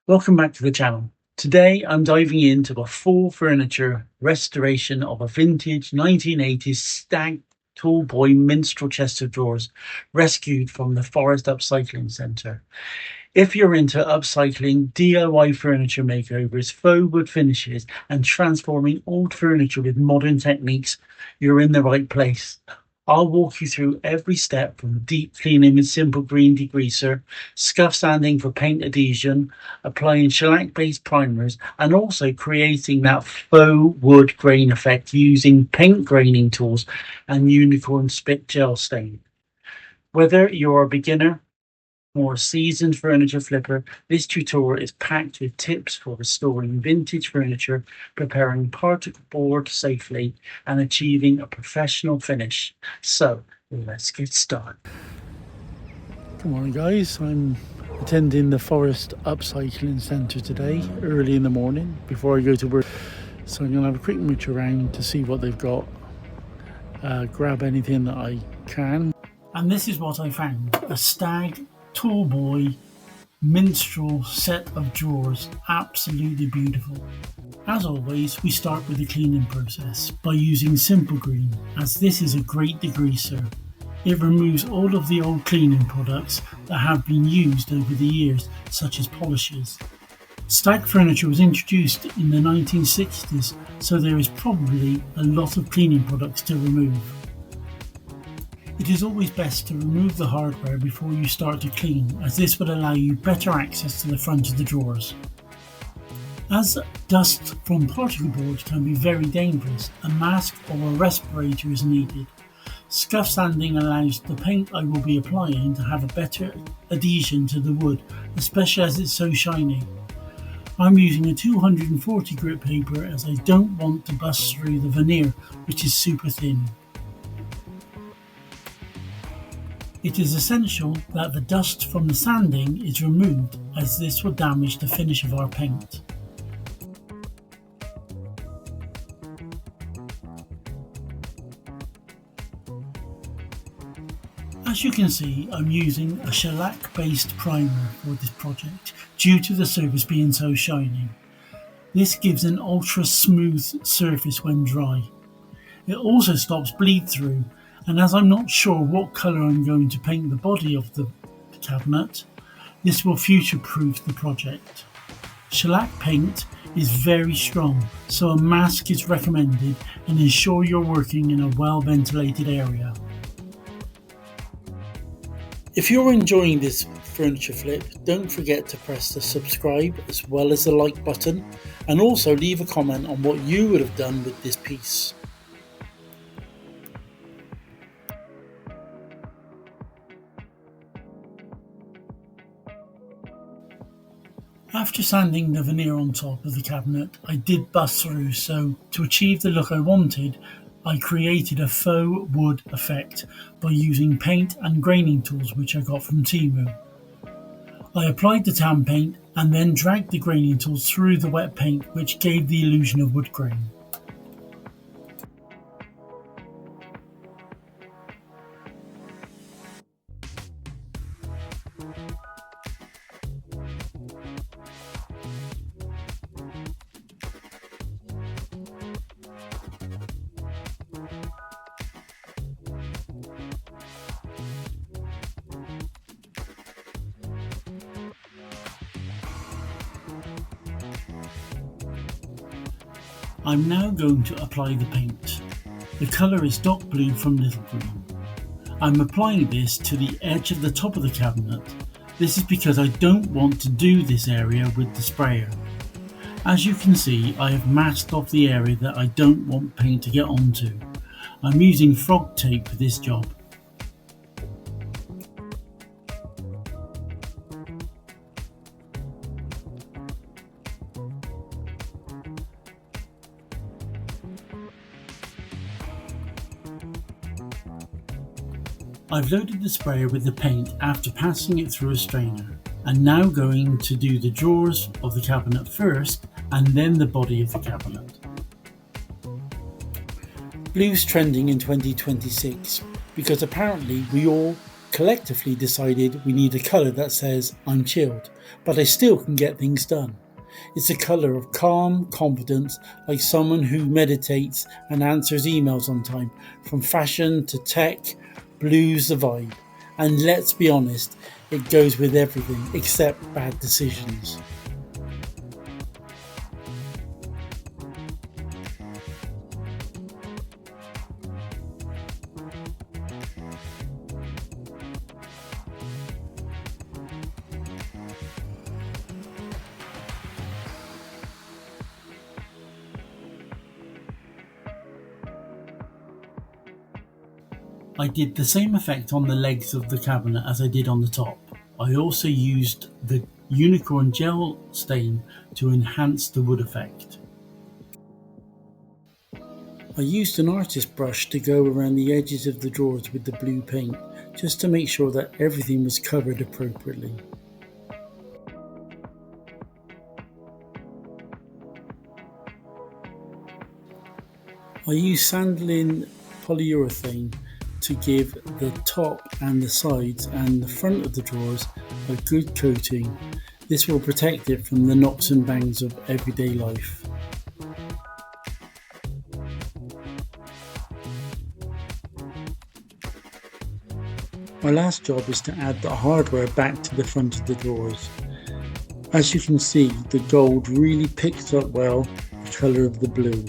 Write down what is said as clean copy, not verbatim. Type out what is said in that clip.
Welcome back to the channel. Today I'm diving into a full furniture restoration of a vintage 1980s Stagg Tallboy minstrel chest of drawers rescued from the Forest Upcycling Centre. If you're into upcycling, DIY furniture makeovers, faux wood finishes and transforming old furniture with modern techniques, you're in the right place. I'll walk you through every step from deep cleaning with simple green degreaser, scuff sanding for paint adhesion, applying shellac-based primers, and also creating that faux wood grain effect using paint graining tools and unicorn spit gel stain. Whether you're a beginner or a seasoned furniture flipper, this tutorial is packed with tips for restoring vintage furniture, preparing particle board safely, and achieving a professional finish. So, let's get started. Good morning, guys. I'm attending the Forest Upcycling Centre today, early in the morning, before I go to work. So I'm going to have a quick mooch around to see what they've got, grab anything that I can. And this is what I found: a Stagg Tallboy minstrel set of drawers. Absolutely beautiful. As always, we start with the cleaning process by using simple green, as this is a great degreaser. It removes all of the old cleaning products that have been used over the years, such as polishes. Stagg furniture was introduced in the 1960s, so there is probably a lot of cleaning products to remove. It is always best to remove the hardware before you start to clean, as this will allow you better access to the front of the drawers. As dust from particle board can be very dangerous, a mask or a respirator is needed. Scuff sanding allows the paint I will be applying to have a better adhesion to the wood, especially as it's so shiny. I'm using a 240 grit paper as I don't want to bust through the veneer, which is super thin. It is essential that the dust from the sanding is removed, as this will damage the finish of our paint. As you can see, I'm using a shellac based primer for this project due to the surface being so shiny. This gives an ultra smooth surface when dry. It also stops bleed through, and as I'm not sure what colour I'm going to paint the body of the cabinet, this will future-proof the project. Shellac paint is very strong, so a mask is recommended, and ensure you're working in a well-ventilated area. If you're enjoying this furniture flip, don't forget to press the subscribe as well as the like button, and also leave a comment on what you would have done with this piece. After sanding the veneer on top of the cabinet, I did bust through, so to achieve the look I wanted, I created a faux wood effect by using paint and graining tools which I got from Temu. I applied the tan paint and then dragged the graining tools through the wet paint, which gave the illusion of wood grain. I'm now going to apply the paint. The colour is dark blue from little green. I'm applying this to the edge of the top of the cabinet. This is because I don't want to do this area with the sprayer. As you can see, I have masked off the area that I don't want paint to get onto. I'm using frog tape for this job. I've loaded the sprayer with the paint after passing it through a strainer, and now going to do the drawers of the cabinet first and then the body of the cabinet. Blue's trending in 2026 because apparently we all collectively decided we need a colour that says I'm chilled, but I still can get things done. It's a colour of calm confidence, like someone who meditates and answers emails on time. From fashion to tech, blue's the vibe. And let's be honest, it goes with everything except bad decisions. I did the same effect on the legs of the cabinet as I did on the top. I also used the unicorn gel stain to enhance the wood effect. I used an artist brush to go around the edges of the drawers with the blue paint, just to make sure that everything was covered appropriately. I used Sandlin polyurethane to give the top and the sides and the front of the drawers a good coating. This will protect it from the knocks and bangs of everyday life. My last job is to add the hardware back to the front of the drawers. As you can see, the gold really picks up well the colour of the blue.